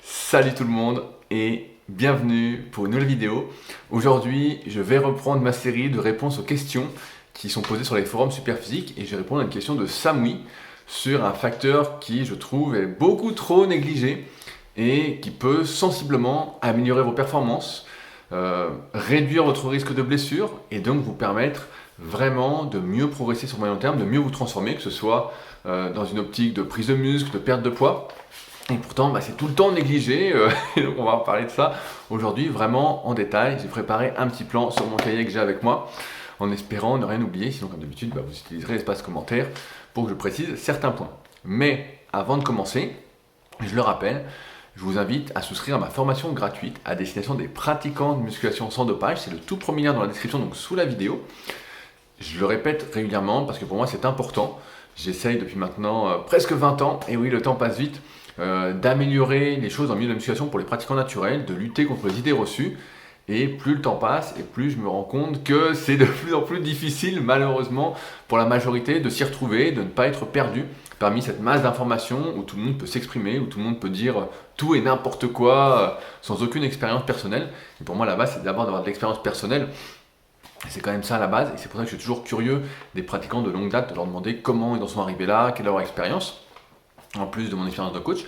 Salut tout le monde et bienvenue pour une nouvelle vidéo. Aujourd'hui, je vais reprendre ma série de réponses aux questions qui sont posées sur les forums Superphysique et je vais répondre à une question de Samui sur un facteur qui, je trouve, est beaucoup trop négligé et qui peut sensiblement améliorer vos performances, réduire votre risque de blessure et donc vous permettre vraiment de mieux progresser sur le moyen terme, de mieux vous transformer, que ce soit dans une optique de prise de muscle, de perte de poids. Et pourtant, c'est tout le temps négligé, et donc on va parler de ça aujourd'hui vraiment en détail. J'ai préparé un petit plan sur mon cahier que j'ai avec moi, en espérant ne rien oublier, sinon comme d'habitude, vous utiliserez l'espace commentaire pour que je précise certains points. Mais avant de commencer, je le rappelle, je vous invite à souscrire à ma formation gratuite à destination des pratiquants de musculation sans dopage. C'est le tout premier lien dans la description, donc sous la vidéo. Je le répète régulièrement parce que pour moi c'est important. J'essaye depuis maintenant presque 20 ans, et oui, le temps passe vite, d'améliorer les choses en milieu de la musculation pour les pratiquants naturels, de lutter contre les idées reçues. Et plus le temps passe, et plus je me rends compte que c'est de plus en plus difficile, malheureusement, pour la majorité de s'y retrouver, de ne pas être perdu parmi cette masse d'informations où tout le monde peut s'exprimer, où tout le monde peut dire tout et n'importe quoi sans aucune expérience personnelle. Et pour moi, la base, c'est d'abord d'avoir de l'expérience personnelle. C'est quand même ça à la base, et c'est pour ça que je suis toujours curieux des pratiquants de longue date, de leur demander comment ils en sont arrivés là, quelle est leur expérience, en plus de mon expérience de coach.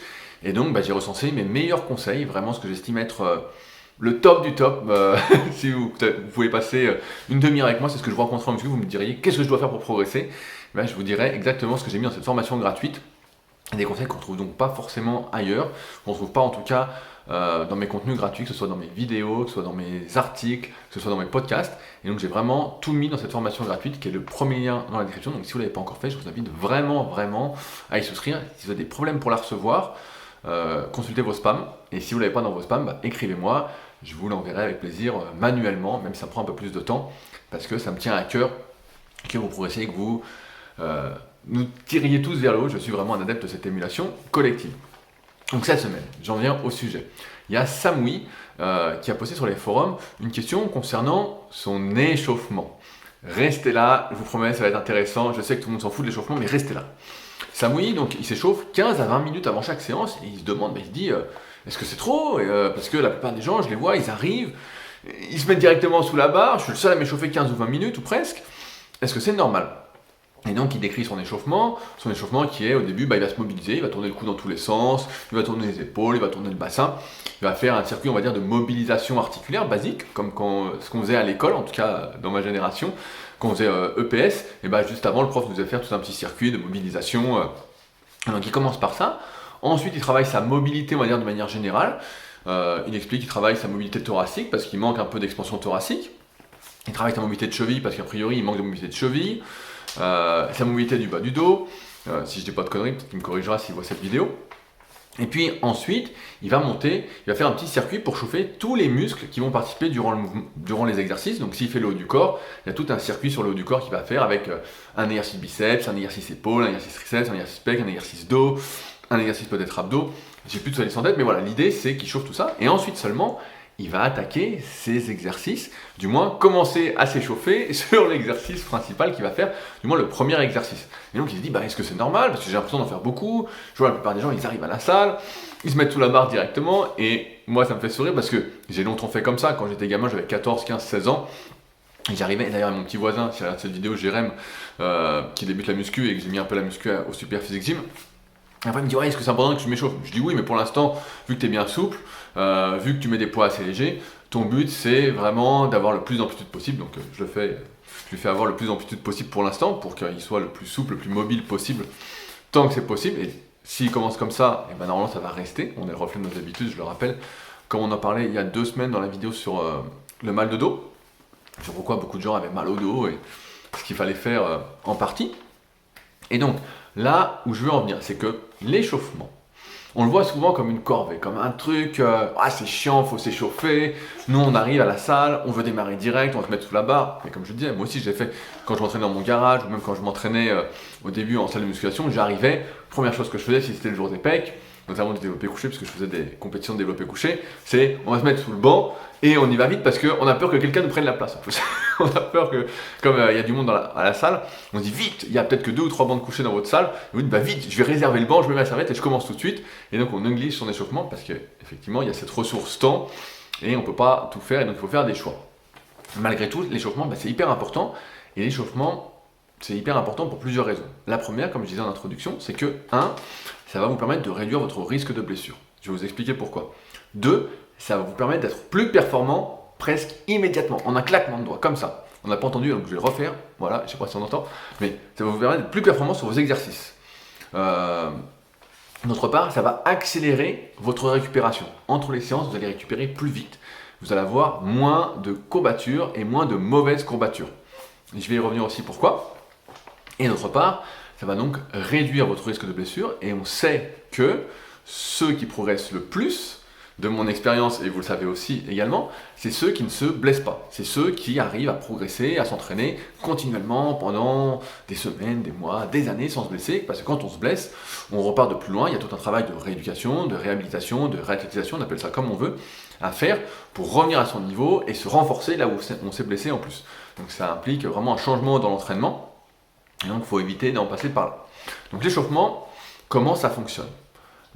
Et donc j'ai recensé mes meilleurs conseils, vraiment ce que j'estime être le top du top. Si vous pouvez passer une demi-heure avec moi, c'est ce que je vous rencontre en muscu, vous me diriez qu'est-ce que je dois faire pour progresser. Je vous dirai exactement ce que j'ai mis dans cette formation gratuite. Des conseils qu'on ne trouve donc pas forcément ailleurs, qu'on ne trouve pas en tout cas dans mes contenus gratuits, que ce soit dans mes vidéos, que ce soit dans mes articles, que ce soit dans mes podcasts. Et donc j'ai vraiment tout mis dans cette formation gratuite qui est le premier lien dans la description. Donc si vous ne l'avez pas encore fait, je vous invite vraiment à y souscrire. Si vous avez des problèmes pour la recevoir, consultez vos spams. Et si vous ne l'avez pas dans vos spams, écrivez-moi. Je vous l'enverrai avec plaisir manuellement, même si ça prend un peu plus de temps, parce que ça me tient à cœur que vous progressiez et que vous nous tiriez tous vers le haut. Je suis vraiment un adepte de cette émulation collective. Donc cette semaine, j'en viens au sujet. Il y a Samui qui a posté sur les forums une question concernant son échauffement. Restez là, je vous promets, ça va être intéressant. Je sais que tout le monde s'en fout de l'échauffement, mais restez là. Samui, donc, il s'échauffe 15 à 20 minutes avant chaque séance et il se demande, il se dit, est-ce que c'est trop? Parce que la plupart des gens, je les vois, ils arrivent, ils se mettent directement sous la barre, je suis le seul à m'échauffer 15 ou 20 minutes ou presque. Est-ce que c'est normal? Et donc il décrit son échauffement qui est au début, il va se mobiliser, il va tourner le cou dans tous les sens, il va tourner les épaules, il va tourner le bassin, il va faire un circuit, on va dire, de mobilisation articulaire basique, comme ce qu'on faisait à l'école, en tout cas dans ma génération, quand on faisait EPS, et juste avant le prof nous faisait faire tout un petit circuit de mobilisation. Donc il commence par ça, ensuite il travaille sa mobilité, on va dire, de manière générale, il explique qu'il travaille sa mobilité thoracique parce qu'il manque un peu d'expansion thoracique, il travaille sa mobilité de cheville parce qu'a priori il manque de mobilité de cheville, sa mobilité du bas du dos, si je dis pas de conneries, peut-être qu'il me corrigera s'il voit cette vidéo. Et puis ensuite, il va faire un petit circuit pour chauffer tous les muscles qui vont participer durant les exercices. Donc s'il fait le haut du corps, il y a tout un circuit sur le haut du corps qu'il va faire avec un exercice biceps, un exercice épaule, un exercice triceps, un exercice pec, un exercice dos, un exercice peut-être abdos. J'ai plus de ça en tête, mais voilà, l'idée c'est qu'il chauffe tout ça. Et ensuite seulement, il va attaquer ses exercices, du moins commencer à s'échauffer sur l'exercice principal qu'il va faire, du moins le premier exercice. Et donc il se dit, est-ce que c'est normal? Parce que j'ai l'impression d'en faire beaucoup, je vois la plupart des gens, ils arrivent à la salle, ils se mettent sous la barre directement, et moi ça me fait sourire parce que j'ai longtemps fait comme ça, quand j'étais gamin, j'avais 14, 15, 16 ans, et j'arrivais, d'ailleurs mon petit voisin, si regarde cette vidéo, Jérém, qui débute la muscu, et que j'ai mis un peu la muscu au Superphysique Gym. Après, il me dit, est-ce que c'est important que je m'échauffe? Je dis oui, mais pour l'instant, vu que tu es bien souple, vu que tu mets des poids assez légers, ton but c'est vraiment d'avoir le plus d'amplitude possible. Donc je lui fais avoir le plus d'amplitude possible pour l'instant, pour qu'il soit le plus souple, le plus mobile possible, tant que c'est possible. Et s'il commence comme ça, normalement ça va rester. On est le reflet de nos habitudes, je le rappelle. Comme on en parlait il y a 2 semaines dans la vidéo sur le mal de dos, sur pourquoi beaucoup de gens avaient mal au dos et ce qu'il fallait faire en partie. Et donc, là où je veux en venir, c'est que l'échauffement, on le voit souvent comme une corvée, comme un truc, c'est chiant, faut s'échauffer, nous on arrive à la salle, on veut démarrer direct, on va se mettre sous la barre, mais comme je le disais, moi aussi je l'ai fait quand je m'entraînais dans mon garage, ou même quand je m'entraînais au début en salle de musculation, j'arrivais, première chose que je faisais si c'était le jour des pecs, notamment du développé couché, parce que je faisais des compétitions de développé couché, c'est on va se mettre sous le banc et on y va vite parce qu'on a peur que quelqu'un nous prenne la place. En plus. On a peur que, comme il y a du monde à la salle, on dit vite, il y a peut-être que 2 ou 3 bancs de couché dans votre salle, et vous dites bah vite, je vais réserver le banc, je me mets la serviette et je commence tout de suite. Et donc on néglige son échauffement parce qu'effectivement il y a cette ressource temps et on ne peut pas tout faire et donc il faut faire des choix. Malgré tout, l'échauffement c'est hyper important et l'échauffement c'est hyper important pour plusieurs raisons. La première, comme je disais en introduction, c'est que 1, ça va vous permettre de réduire votre risque de blessure. Je vais vous expliquer pourquoi. 2, ça va vous permettre d'être plus performant presque immédiatement, en un claquement de doigts, comme ça. On n'a pas entendu, donc je vais le refaire. Voilà, je ne sais pas si on entend, mais ça va vous permettre d'être plus performant sur vos exercices. D'autre part, ça va accélérer votre récupération. Entre les séances, vous allez récupérer plus vite. Vous allez avoir moins de courbatures et moins de mauvaises courbatures. Et je vais y revenir aussi pourquoi. Et d'autre part, ça va donc réduire votre risque de blessure. Et on sait que ceux qui progressent le plus, de mon expérience, et vous le savez aussi également, c'est ceux qui ne se blessent pas. C'est ceux qui arrivent à progresser, à s'entraîner continuellement pendant des semaines, des mois, des années sans se blesser. Parce que quand on se blesse, on repart de plus loin. Il y a tout un travail de rééducation, de réhabilitation, de réathlétisation, on appelle ça comme on veut, à faire pour revenir à son niveau et se renforcer là où on s'est blessé en plus. Donc ça implique vraiment un changement dans l'entraînement. Et donc il faut éviter d'en passer par là. Donc l'échauffement, comment ça fonctionne ?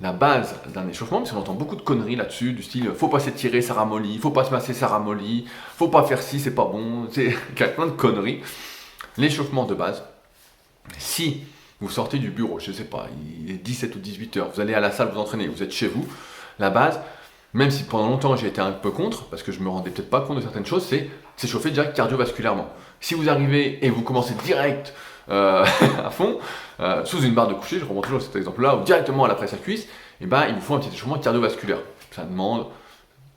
La base d'un échauffement, parce qu'on entend beaucoup de conneries là-dessus, du style faut pas s'étirer, ça ramollit, faut pas se masser, ça ramollit, faut pas faire ci, c'est pas bon, il y a plein de conneries. L'échauffement de base, si vous sortez du bureau, je sais pas, il est 17 ou 18 heures, vous allez à la salle vous entraîner, vous êtes chez vous, la base, même si pendant longtemps j'ai été un peu contre, parce que je me rendais peut-être pas compte de certaines choses, c'est s'échauffer direct cardiovasculairement. Si vous arrivez et vous commencez direct à fond, sous une barre de coucher, je reprends toujours cet exemple-là, ou directement à la presse à cuisse, et ben, il vous faut un petit échauffement cardiovasculaire. Ça demande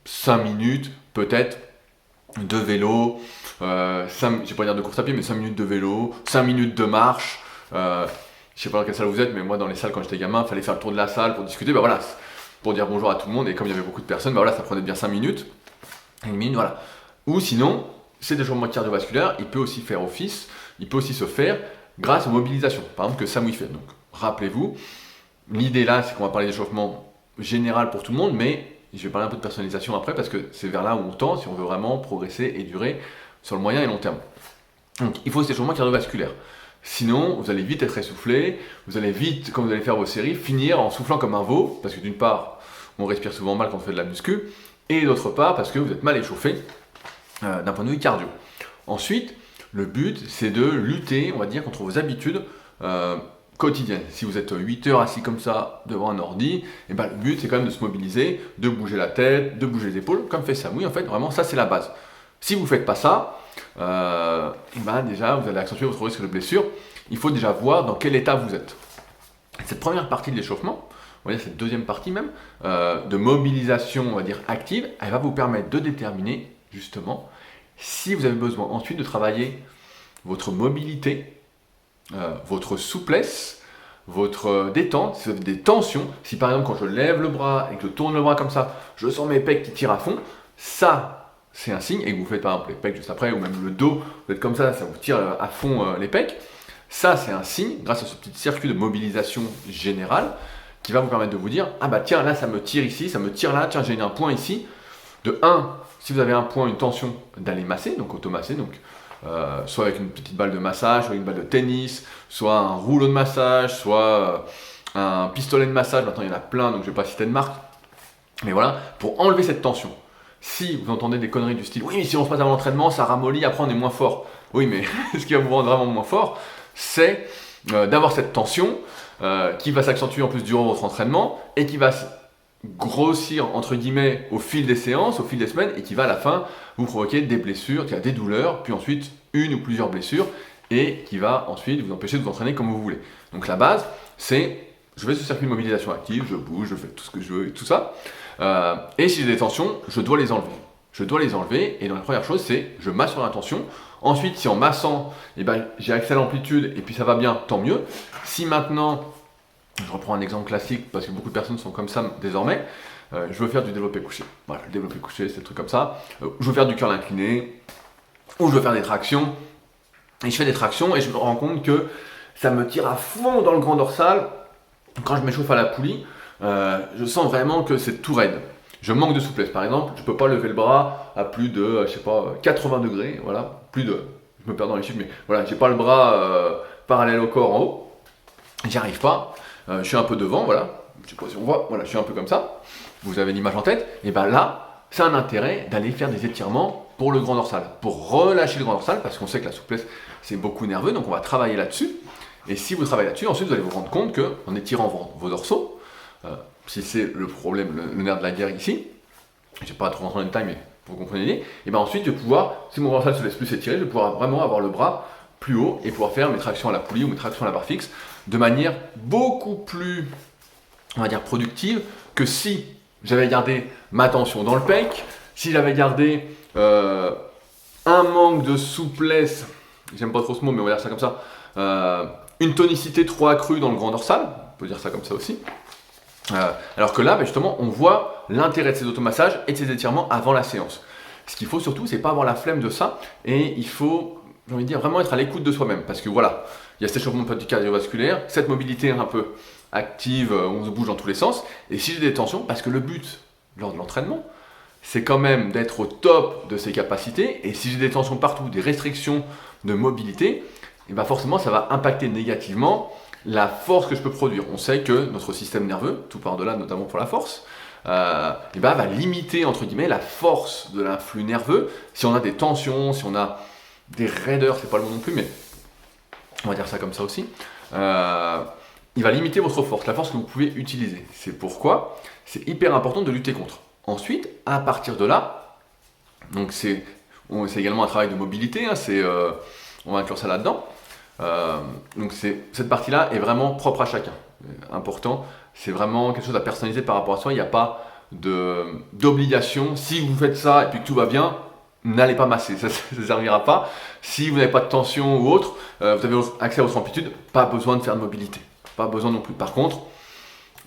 5 minutes, peut-être, de vélo, je ne vais pas dire de course à pied, mais 5 minutes de vélo, 5 minutes de marche. Je ne sais pas dans quelle salle vous êtes, mais moi, dans les salles, quand j'étais gamin, il fallait faire le tour de la salle pour discuter, ben voilà, pour dire bonjour à tout le monde, et comme il y avait beaucoup de personnes, ben voilà, ça prenait bien 5 minutes, 1 minute, voilà. Ou sinon, cet échauffement cardiovasculaire, il peut aussi faire office, il peut aussi se faire grâce aux mobilisations, par exemple que Samui fait. Donc rappelez-vous, l'idée là c'est qu'on va parler d'échauffement général pour tout le monde, mais je vais parler un peu de personnalisation après parce que c'est vers là où on tend si on veut vraiment progresser et durer sur le moyen et long terme. Donc il faut cet échauffement cardiovasculaire. Sinon, vous allez vite être essoufflé, vous allez vite, quand vous allez faire vos séries, finir en soufflant comme un veau, parce que d'une part, on respire souvent mal quand on fait de la muscu, et d'autre part, parce que vous êtes mal échauffé d'un point de vue cardio. Ensuite, le but, c'est de lutter, on va dire, contre vos habitudes quotidiennes. Si vous êtes 8 heures assis comme ça devant un ordi, et ben, le but, c'est quand même de se mobiliser, de bouger la tête, de bouger les épaules, comme fait Samui, en fait, vraiment, ça, c'est la base. Si vous ne faites pas ça, et ben, déjà, vous allez accentuer votre risque de blessure. Il faut déjà voir dans quel état vous êtes. Cette première partie de l'échauffement, on va dire cette deuxième partie même, de mobilisation, on va dire, active, elle va vous permettre de déterminer, justement, si vous avez besoin ensuite de travailler votre mobilité, votre souplesse, votre détente, si vous avez des tensions, si par exemple quand je lève le bras et que je tourne le bras comme ça, je sens mes pecs qui tirent à fond, ça c'est un signe, et que vous faites par exemple les pecs juste après, ou même le dos, vous êtes comme ça vous tire à fond les pecs, ça c'est un signe, grâce à ce petit circuit de mobilisation générale, qui va vous permettre de vous dire, ah bah tiens là ça me tire ici, ça me tire là, tiens j'ai un point ici, de 1, si vous avez un point, une tension, d'aller masser, donc automasser, donc soit avec une petite balle de massage, soit une balle de tennis, soit un rouleau de massage, soit un pistolet de massage, maintenant il y en a plein, donc je ne vais pas citer de marque, mais voilà, pour enlever cette tension. Si vous entendez des conneries du style, oui mais si on se passe avant l'entraînement, ça ramollit, après on est moins fort. Oui mais ce qui va vous rendre vraiment moins fort, c'est d'avoir cette tension qui va s'accentuer en plus durant votre entraînement, et qui va grossir entre guillemets au fil des séances, au fil des semaines, et qui va à la fin vous provoquer des blessures, qui a des douleurs, puis ensuite une ou plusieurs blessures, et qui va ensuite vous empêcher de vous entraîner comme vous voulez. Donc la base, c'est je vais sur ce circuit de mobilisation active, je bouge, je fais tout ce que je veux et tout ça, et si j'ai des tensions, je dois les enlever. Je dois les enlever, et donc la première chose c'est je masse sur la tension. Ensuite, si en massant, eh ben, j'ai accès à l'amplitude et puis ça va bien, tant mieux. Si maintenant, je reprends un exemple classique parce que beaucoup de personnes sont comme ça désormais, je veux faire du développé couché. Voilà, le développé couché, c'est des trucs comme ça. Je veux faire du curl incliné, ou je veux faire des tractions. Et je fais des tractions et je me rends compte que ça me tire à fond dans le grand dorsal quand je m'échauffe à la poulie. je sens vraiment que c'est tout raide. Je manque de souplesse. Par exemple, je ne peux pas lever le bras à plus de, je sais pas, 80 degrés, voilà, plus de, je me perds dans les chiffres, mais voilà, j'ai pas le bras parallèle au corps en haut, j'y arrive pas, je suis un peu devant, voilà, je sais pas si on voit, voilà, je suis un peu comme ça, vous avez l'image en tête, et ben là, c'est un intérêt d'aller faire des étirements pour le grand dorsal, pour relâcher le grand dorsal, parce qu'on sait que la souplesse, c'est beaucoup nerveux, donc on va travailler là-dessus, et si vous travaillez là-dessus, ensuite vous allez vous rendre compte qu'en étirant vos dorsaux, si c'est le problème, le nerf de la guerre ici, je ne vais pas trop rentrer dans les détails, mais pour que vous compreniez, et bien ensuite je vais pouvoir, si mon dorsal se laisse plus s'étirer, je vais pouvoir vraiment avoir le bras plus haut et pouvoir faire mes tractions à la poulie ou mes tractions à la barre fixe de manière beaucoup plus, on va dire, productive que si j'avais gardé ma tension dans le pec, si j'avais gardé un manque de souplesse, j'aime pas trop ce mot, mais on va dire ça comme ça, une tonicité trop accrue dans le grand dorsal, on peut dire ça comme ça aussi. Alors que là, justement, on voit l'intérêt de ces automassages et de ces étirements avant la séance. Ce qu'il faut surtout, c'est pas avoir la flemme de ça, et il faut, j'ai envie de dire, vraiment être à l'écoute de soi-même, parce que voilà, il y a cet échauffement cardiovasculaire, cette mobilité un peu active, on se bouge dans tous les sens, et si j'ai des tensions, parce que le but lors de l'entraînement, c'est quand même d'être au top de ses capacités, et si j'ai des tensions partout, des restrictions de mobilité, et ben forcément ça va impacter négativement la force que je peux produire. On sait que notre système nerveux, tout par delà notamment pour la force, et ben va limiter entre guillemets la force de l'influx nerveux si on a des tensions, si on a des raideurs, c'est pas le mot non plus, mais on va dire ça comme ça aussi. Il va limiter votre force, la force que vous pouvez utiliser. C'est pourquoi c'est hyper important de lutter contre. Ensuite, à partir de là, donc c'est également un travail de mobilité, hein, on va inclure ça là-dedans. Donc cette partie-là est vraiment propre à chacun. Important, c'est vraiment quelque chose à personnaliser par rapport à soi. Il n'y a pas d'obligation. Si vous faites ça et puis que tout va bien, n'allez pas masser, ça ne servira pas. Si vous n'avez pas de tension ou autre, vous avez accès à votre amplitude, pas besoin de faire de mobilité. Pas besoin non plus. Par contre,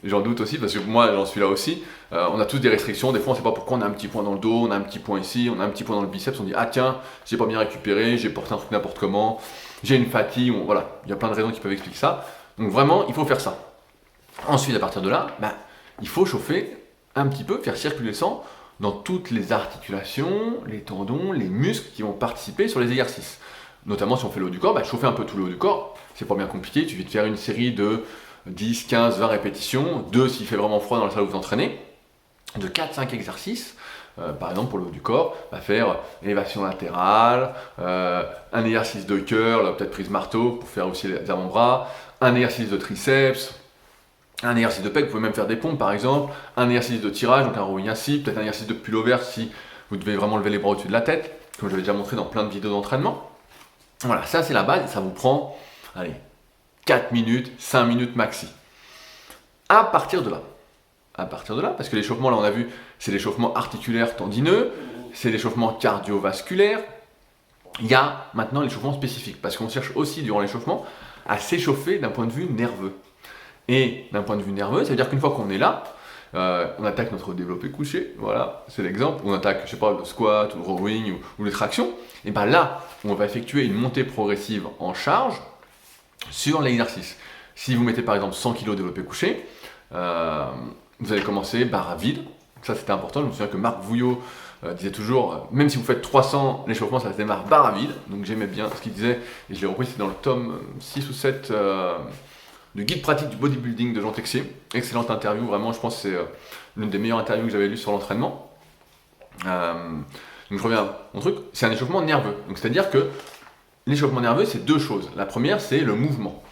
j'en doute aussi, parce que moi j'en suis là aussi, on a tous des restrictions, des fois on ne sait pas pourquoi on a un petit point dans le dos, on a un petit point ici, on a un petit point dans le biceps, on dit ah tiens, j'ai pas bien récupéré, j'ai porté un truc n'importe comment, j'ai une fatigue, voilà, il y a plein de raisons qui peuvent expliquer ça. Donc vraiment, il faut faire ça. Ensuite, à partir de là, il faut chauffer un petit peu, faire circuler le sang dans toutes les articulations, les tendons, les muscles qui vont participer sur les exercices. Notamment si on fait le haut du corps, chauffer un peu tout le haut du corps, c'est pas bien compliqué, il suffit de faire une série de 10, 15, 20 répétitions, 2 s'il fait vraiment froid dans la salle où vous entraînez, de 4-5 exercices, par exemple pour le haut du corps, faire élévation latérale, un exercice de curl, peut-être prise marteau pour faire aussi les avant-bras, un exercice de triceps, un exercice de pec, vous pouvez même faire des pompes par exemple, un exercice de tirage, donc un rowing assis, peut-être un exercice de pullover si vous devez vraiment lever les bras au-dessus de la tête, comme j'avais déjà montré dans plein de vidéos d'entraînement. Voilà, ça c'est la base, ça vous prend, allez, 4 minutes, 5 minutes maxi. À partir de là, parce que l'échauffement, là on a vu, c'est l'échauffement articulaire tendineux, c'est l'échauffement cardiovasculaire, il y a maintenant l'échauffement spécifique, parce qu'on cherche aussi durant l'échauffement à s'échauffer d'un point de vue nerveux. Et d'un point de vue nerveux, ça veut dire qu'une fois qu'on est là, on attaque notre développé couché, voilà, c'est l'exemple, on attaque, je sais pas, le squat, ou le rowing, ou les tractions, et bien là, on va effectuer une montée progressive en charge sur l'exercice. Si vous mettez par exemple 100 kg développé couché, vous allez commencer barre à vide, ça c'était important, je me souviens que Marc Vouillot disait toujours, même si vous faites 300, l'échauffement ça se démarre barre à vide, donc j'aimais bien ce qu'il disait, et je l'ai repris, c'est dans le tome 6 ou 7 du guide pratique du bodybuilding de Jean Texier, excellente interview, vraiment je pense que c'est l'une des meilleures interviews que j'avais lues sur l'entraînement. Donc je reviens à mon truc, c'est un échauffement nerveux, donc c'est-à-dire que l'échauffement nerveux c'est deux choses, la première c'est le mouvement.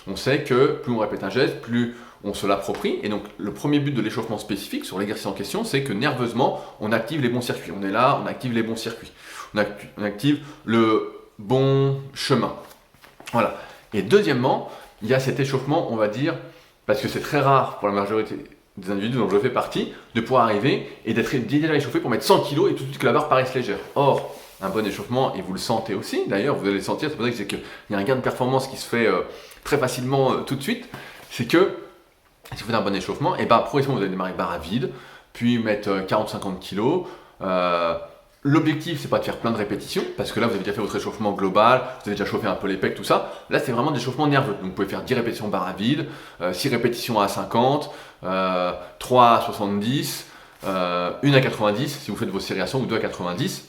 On sait que plus on répète un geste, plus on se l'approprie, et donc le premier but de l'échauffement spécifique sur l'exercice en question, c'est que nerveusement, on active les bons circuits. On est là, on active les bons circuits. On active le bon chemin. Voilà. Et deuxièmement, il y a cet échauffement, on va dire, parce que c'est très rare pour la majorité des individus dont je fais partie, de pouvoir arriver et d'être déjà échauffé pour mettre 100 kg et tout de suite que la barre paraisse légère. Or, un bon échauffement, et vous le sentez aussi, d'ailleurs, vous allez le sentir, c'est pour ça que qu'il y a un gain de performance qui se fait très facilement tout de suite, c'est que si vous faites un bon échauffement, et progressivement vous allez démarrer barre à vide, puis mettre 40-50 kg. L'objectif, c'est pas de faire plein de répétitions, parce que là, vous avez déjà fait votre échauffement global, vous avez déjà chauffé un peu les pecs, tout ça. Là, c'est vraiment des échauffements nerveux. Donc, vous pouvez faire 10 répétitions barre à vide, 6 répétitions à 50, 3 à 70, 1 à 90, si vous faites vos séries à 100, ou 2 à 90.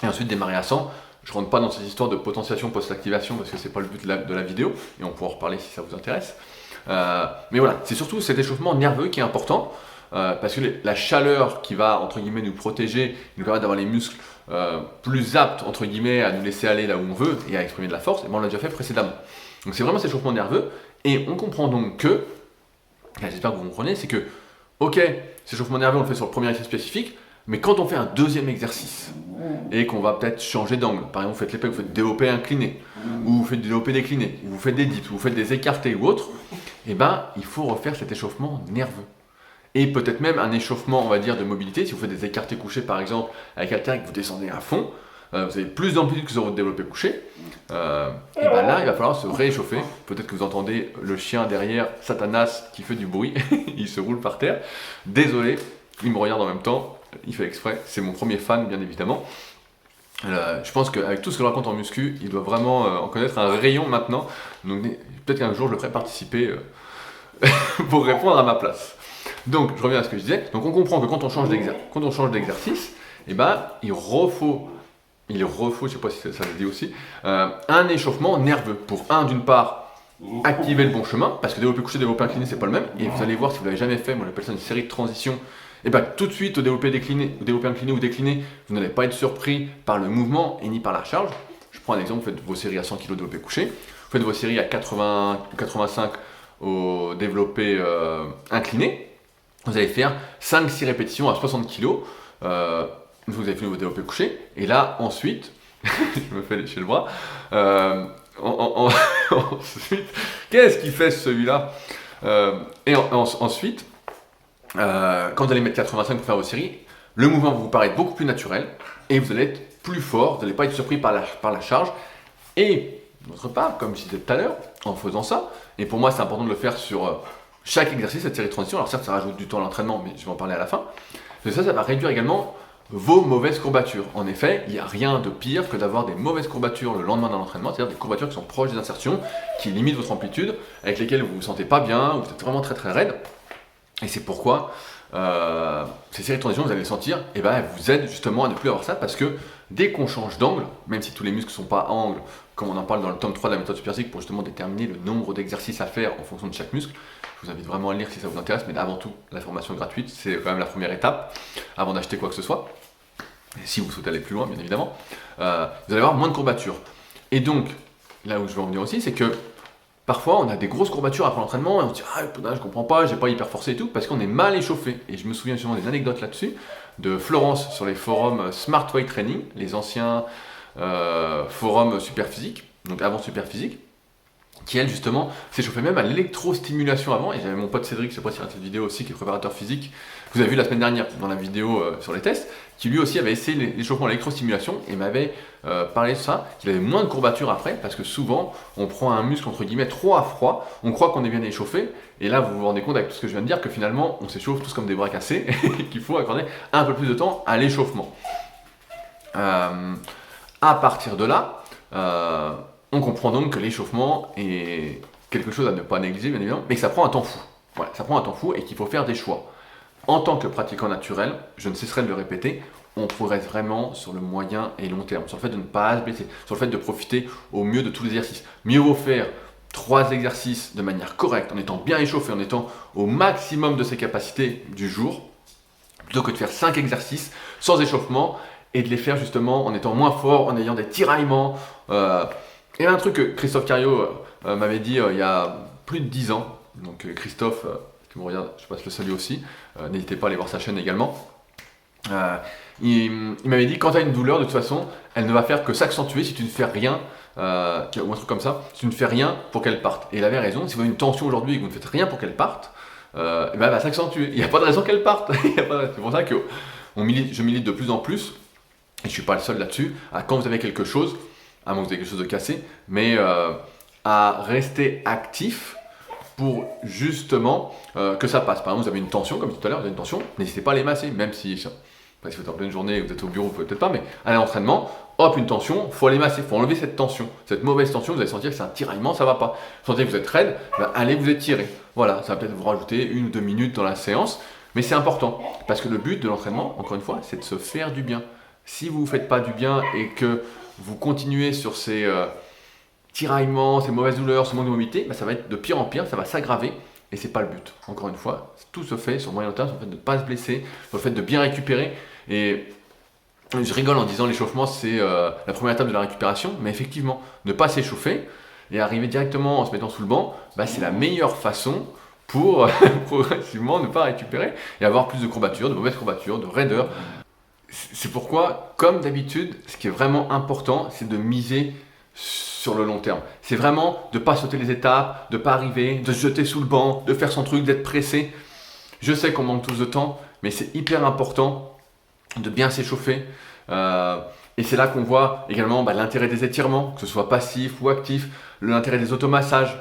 Et ensuite, démarrer à 100. Je rentre pas dans ces histoires de potentiation post-activation, parce que c'est pas le but de la vidéo, et on pourra en reparler si ça vous intéresse. Mais voilà, c'est surtout cet échauffement nerveux qui est important. Parce que la chaleur qui va, entre guillemets, nous protéger, nous permet d'avoir les muscles plus aptes, entre guillemets, à nous laisser aller là où on veut et à exprimer de la force, et ben on l'a déjà fait précédemment. Donc c'est vraiment cet échauffement nerveux, et on comprend donc que, j'espère que vous comprenez, c'est que, ok, cet échauffement nerveux, on le fait sur le premier exercice spécifique, mais quand on fait un deuxième exercice, et qu'on va peut-être changer d'angle, par exemple, vous faites l'épée, vous faites développé incliné, ou vous faites développé décliné, ou vous faites des dips, ou vous faites des écartés ou autre, et ben il faut refaire cet échauffement nerveux. Et peut-être même un échauffement, on va dire, de mobilité. Si vous faites des écartés couchés, par exemple, avec haltère et que vous descendez à fond, vous avez plus d'amplitude que sur votre développé couché. Et bien là, il va falloir se rééchauffer. Peut-être que vous entendez le chien derrière, Satanas, qui fait du bruit. Il se roule par terre. Désolé, il me regarde en même temps. Il fait exprès. C'est mon premier fan, bien évidemment. Je pense qu'avec tout ce que je raconte en muscu, il doit vraiment en connaître un rayon maintenant. Donc peut-être qu'un jour, je le ferai participer pour répondre à ma place. Donc, je reviens à ce que je disais. Donc, on comprend que quand on change d'exercice, eh ben, il refaut, je ne sais pas si ça se dit aussi, un échauffement nerveux pour, d'une part, activer le bon chemin, parce que développé couché, développé incliné, c'est pas le même. Et vous allez voir, si vous l'avez jamais fait, moi j'appelle ça une série de transitions, et ben, tout de suite, au développé décliné, ou développé incliné ou décliné, vous n'allez pas être surpris par le mouvement et ni par la charge. Je prends un exemple, vous faites vos séries à 100 kg développé couché, vous faites vos séries à 80 ou 85 au développé incliné. Vous allez faire 5-6 répétitions à 60 kg. Vous avez fait vos développés couchés. Et là, ensuite, je me fais lécher le bras. Ensuite, qu'est-ce qu'il fait celui-là ensuite, quand vous allez mettre 85 pour faire vos séries, le mouvement va vous paraître beaucoup plus naturel et vous allez être plus fort. Vous n'allez pas être surpris par la charge. Et d'autre part, comme je disais tout à l'heure, en faisant ça, et pour moi c'est important de le faire sur chaque exercice, cette série de transitions, alors certes ça rajoute du temps à l'entraînement, mais je vais en parler à la fin, mais ça va réduire également vos mauvaises courbatures. En effet, il n'y a rien de pire que d'avoir des mauvaises courbatures le lendemain d'un entraînement, c'est-à-dire des courbatures qui sont proches des insertions, qui limitent votre amplitude, avec lesquelles vous ne vous sentez pas bien, ou vous êtes vraiment très très raide. Et c'est pourquoi ces séries de transitions, vous allez le sentir, et ben, elles vous aident justement à ne plus avoir ça, parce que dès qu'on change d'angle, même si tous les muscles ne sont pas à angle, comme on en parle dans le tome 3 de la méthode Super Physique pour justement déterminer le nombre d'exercices à faire en fonction de chaque muscle, je vous invite vraiment à le lire si ça vous intéresse, mais avant tout, la formation gratuite, c'est quand même la première étape, avant d'acheter quoi que ce soit, et si vous souhaitez aller plus loin, bien évidemment, vous allez avoir moins de courbatures. Et donc, là où je veux en venir aussi, c'est que parfois, on a des grosses courbatures après l'entraînement et on se dit « Ah, je comprends pas, j'ai pas hyper forcé et tout » parce qu'on est mal échauffé. Et je me souviens justement des anecdotes là-dessus de Florence sur les forums Smart Weight Training, les anciens forums Super Physique, donc avant Super Physique, qui elle justement s'échauffait même à l'électrostimulation avant. Et j'avais mon pote Cédric, je sais pas si il y a cette vidéo aussi, qui est préparateur physique, que vous avez vu la semaine dernière dans la vidéo sur les tests, qui lui aussi avait essayé l'échauffement à l'électrostimulation et m'avait parlé de ça, qu'il avait moins de courbatures après, parce que souvent on prend un muscle entre guillemets trop à froid, on croit qu'on est bien échauffé, et là vous vous rendez compte avec tout ce que je viens de dire que finalement on s'échauffe tous comme des bras cassés, et qu'il faut accorder un peu plus de temps à l'échauffement. À partir de là, on comprend donc que l'échauffement est quelque chose à ne pas négliger, bien évidemment, mais que ça prend un temps fou. Voilà, ça prend un temps fou et qu'il faut faire des choix. En tant que pratiquant naturel, je ne cesserai de le répéter, on progresse vraiment sur le moyen et long terme, sur le fait de ne pas se blesser, sur le fait de profiter au mieux de tous les exercices. Mieux vaut faire 3 exercices de manière correcte, en étant bien échauffé, en étant au maximum de ses capacités du jour, plutôt que de faire 5 exercices sans échauffement et de les faire justement en étant moins fort, en ayant des tiraillements. Il y a un truc que Christophe Cario m'avait dit il y a plus de 10 ans. Donc Christophe, qui me regarde, je passe le salut aussi, n'hésitez pas à aller voir sa chaîne également. Il m'avait dit, quand tu as une douleur, de toute façon, elle ne va faire que s'accentuer si tu ne fais rien, ou un truc comme ça, si tu ne fais rien pour qu'elle parte. Et il avait raison, si vous avez une tension aujourd'hui et que vous ne faites rien pour qu'elle parte, eh ben, elle va s'accentuer. Il n'y a pas de raison qu'elle parte. C'est pour ça que je milite de plus en plus, et je ne suis pas le seul là-dessus, à quand vous avez quelque chose, à moins que vous ayez quelque chose de cassé, mais à rester actif pour justement que ça passe. Par exemple, vous avez une tension, comme tout à l'heure, vous avez une tension, n'hésitez pas à les masser, même si si vous êtes en pleine journée, vous êtes au bureau, vous pouvez peut-être pas, mais à l'entraînement, hop, une tension, il faut aller masser, il faut enlever cette tension, cette mauvaise tension, vous allez sentir que c'est un tiraillement, ça va pas. Vous sentez que vous êtes raide, allez vous étirer. Voilà, ça va peut-être vous rajouter 1 ou 2 minutes dans la séance, mais c'est important, parce que le but de l'entraînement, encore une fois, c'est de se faire du bien. Si vous ne vous faites pas du bien et que vous continuez sur ces tiraillements, ces mauvaises douleurs, ce manque de mobilité, ça va être de pire en pire, ça va s'aggraver, et c'est pas le but. Encore une fois, tout se fait sur moyen terme, sur le fait de ne pas se blesser, sur le fait de bien récupérer, et je rigole en disant l'échauffement c'est la première étape de la récupération, mais effectivement, ne pas s'échauffer et arriver directement en se mettant sous le banc, c'est la meilleure façon pour progressivement ne pas récupérer et avoir plus de courbatures, de mauvaises courbatures, de raideur. C'est pourquoi, comme d'habitude, ce qui est vraiment important, c'est de miser sur le long terme. C'est vraiment de ne pas sauter les étapes, de ne pas arriver, de se jeter sous le banc, de faire son truc, d'être pressé. Je sais qu'on manque tous de temps, mais c'est hyper important de bien s'échauffer. Et c'est là qu'on voit également l'intérêt des étirements, que ce soit passif ou actif, l'intérêt des automassages,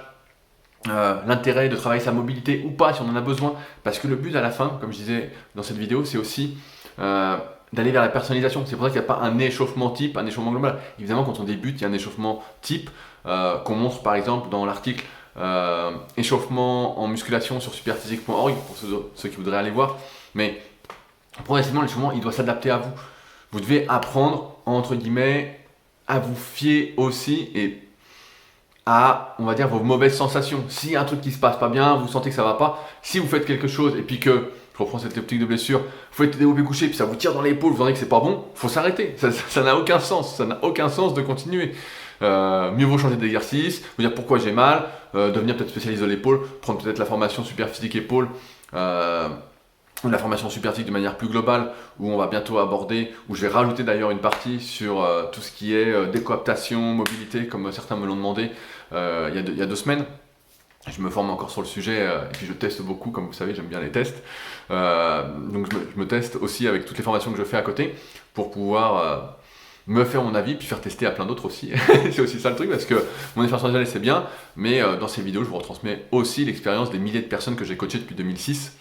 l'intérêt de travailler sa mobilité ou pas si on en a besoin. Parce que le but à la fin, comme je disais dans cette vidéo, c'est aussi d'aller vers la personnalisation. C'est pour ça qu'il n'y a pas un échauffement type, un échauffement global. Évidemment, quand on débute, il y a un échauffement type qu'on montre par exemple dans l'article échauffement en musculation sur superphysique.org pour ceux qui voudraient aller voir. Mais progressivement, l'échauffement, il doit s'adapter à vous. Vous devez apprendre, entre guillemets, à vous fier aussi et à, on va dire, vos mauvaises sensations. S'il y a un truc qui se passe pas bien, vous sentez que ça va pas, si vous faites quelque chose et puis que, je reprends cette optique de blessure, vous faites développer couché, puis ça vous tire dans l'épaule, vous sentez que c'est pas bon, faut s'arrêter. Ça n'a aucun sens, ça n'a aucun sens de continuer. Mieux vaut changer d'exercice, vous dire pourquoi j'ai mal, devenir peut-être spécialiste de l'épaule, prendre peut-être la formation Superphysique épaule, la formation Superphysique de manière plus globale, où on va bientôt aborder, où je vais rajouter d'ailleurs une partie sur tout ce qui est décoaptation, mobilité, comme certains me l'ont demandé il y a 2 semaines. Je me forme encore sur le sujet et puis je teste beaucoup, comme vous savez, j'aime bien les tests. Donc je me teste aussi avec toutes les formations que je fais à côté pour pouvoir me faire mon avis puis faire tester à plein d'autres aussi. C'est aussi ça le truc parce que mon expérience personnelle c'est bien, mais dans ces vidéos je vous retransmets aussi l'expérience des milliers de personnes que j'ai coachées depuis 2006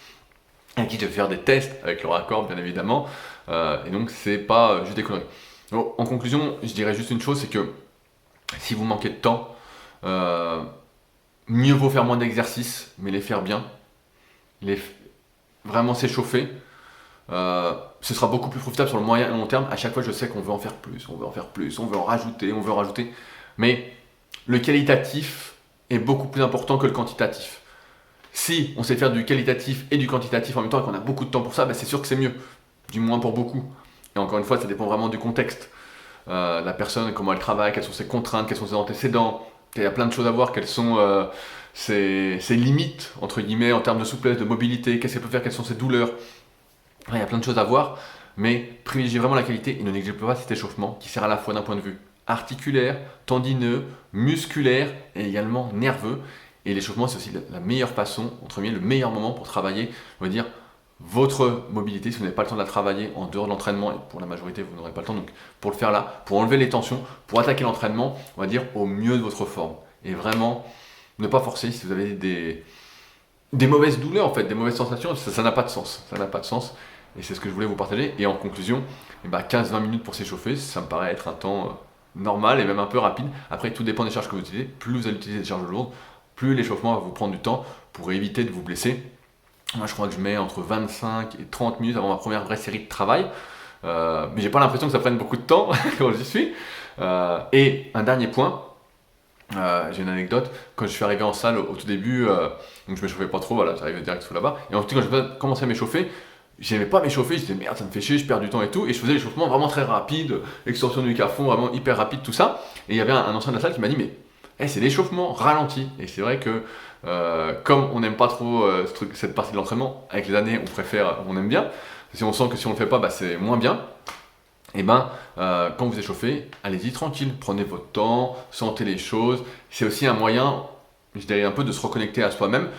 et qui je vais faire des tests avec leur accord bien évidemment. Et donc c'est pas juste des conneries. Donc, en conclusion, je dirais juste une chose, c'est que si vous manquez de temps, mieux vaut faire moins d'exercices, mais les faire bien, vraiment s'échauffer. Ce sera beaucoup plus profitable sur le moyen et long terme. À chaque fois, je sais qu'on veut en faire plus, on veut en faire plus, on veut en rajouter, on veut en rajouter. Mais le qualitatif est beaucoup plus important que le quantitatif. Si on sait faire du qualitatif et du quantitatif en même temps et qu'on a beaucoup de temps pour ça, c'est sûr que c'est mieux, du moins pour beaucoup. Et encore une fois, ça dépend vraiment du contexte. La personne, comment elle travaille, quelles sont ses contraintes, quels sont ses antécédents. Il y a plein de choses à voir, quelles sont ses limites, entre guillemets, en termes de souplesse, de mobilité, qu'est-ce qu'elle peut faire, quelles sont ses douleurs. Il y a plein de choses à voir, mais privilégiez vraiment la qualité et ne négligez pas cet échauffement qui sert à la fois d'un point de vue articulaire, tendineux, musculaire et également nerveux. Et l'échauffement, c'est aussi la meilleure façon, entre guillemets, le meilleur moment pour travailler, on va dire, votre mobilité. Si vous n'avez pas le temps de la travailler en dehors de l'entraînement, et pour la majorité, vous n'aurez pas le temps, donc pour le faire là, pour enlever les tensions, pour attaquer l'entraînement, on va dire, au mieux de votre forme. Et vraiment, ne pas forcer si vous avez des mauvaises douleurs, en fait, des mauvaises sensations, ça n'a pas de sens. Ça n'a pas de sens. Et c'est ce que je voulais vous partager. Et en conclusion, 15-20 minutes pour s'échauffer, ça me paraît être un temps normal et même un peu rapide. Après, tout dépend des charges que vous utilisez. Plus vous allez utiliser des charges lourdes, plus l'échauffement va vous prendre du temps pour éviter de vous blesser. Moi, je crois que je mets entre 25 et 30 minutes avant ma première vraie série de travail. Mais j'ai pas l'impression que ça prenne beaucoup de temps quand j'y suis. Et un dernier point, j'ai une anecdote. Quand je suis arrivé en salle au tout début, donc je m'échauffais pas trop, voilà, j'arrivais direct sous là-bas. Et ensuite, quand je commençais à m'échauffer, j'aimais pas m'échauffer, je disais merde, ça me fait chier, je perds du temps et tout. Et je faisais l'échauffement vraiment très rapide, extension du cafon, vraiment hyper rapide, tout ça. Et il y avait un ancien de la salle qui m'a dit mais c'est l'échauffement ralenti. Et c'est vrai que comme on n'aime pas trop cette partie de l'entraînement, avec les années on aime bien. Si on sent que si on le fait pas, c'est moins bien. Et quand vous échauffez, allez-y tranquille, prenez votre temps, sentez les choses. C'est aussi un moyen, je dirais un peu de se reconnecter à soi-même,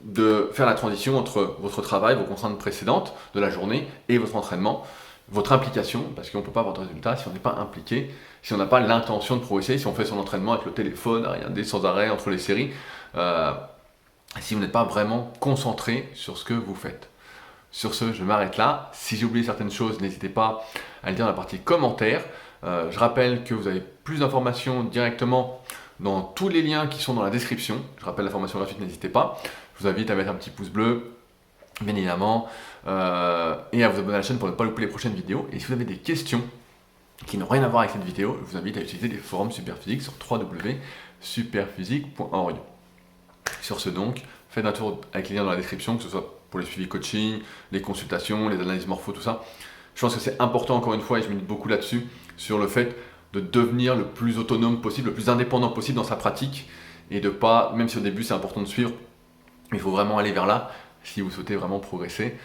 de faire la transition entre votre travail, vos contraintes précédentes de la journée et votre entraînement, votre implication, parce qu'on ne peut pas avoir de résultat si on n'est pas impliqué, si on n'a pas l'intention de progresser, si on fait son entraînement avec le téléphone, à regarder sans arrêt entre les séries, si vous n'êtes pas vraiment concentré sur ce que vous faites. Sur ce, je m'arrête là. Si j'ai oublié certaines choses, n'hésitez pas à le dire dans la partie commentaires. Je rappelle que vous avez plus d'informations directement dans tous les liens qui sont dans la description. Je rappelle la formation gratuite, n'hésitez pas. Je vous invite à mettre un petit pouce bleu, bien évidemment, et à vous abonner à la chaîne pour ne pas louper les prochaines vidéos. Et si vous avez des questions qui n'ont rien à voir avec cette vidéo, je vous invite à utiliser les forums Superphysique sur www.superphysique.org. Sur ce donc, faites un tour avec les liens dans la description, que ce soit pour les suivis coaching, les consultations, les analyses morpho, tout ça. Je pense que c'est important encore une fois, et je milite beaucoup là-dessus, sur le fait de devenir le plus autonome possible, le plus indépendant possible dans sa pratique, et de pas, même si au début c'est important de suivre, il faut vraiment aller vers là, si vous souhaitez vraiment progresser,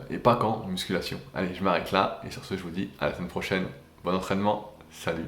et pas qu'en musculation. Allez, je m'arrête là, et sur ce je vous dis à la semaine prochaine. Bon entraînement, salut!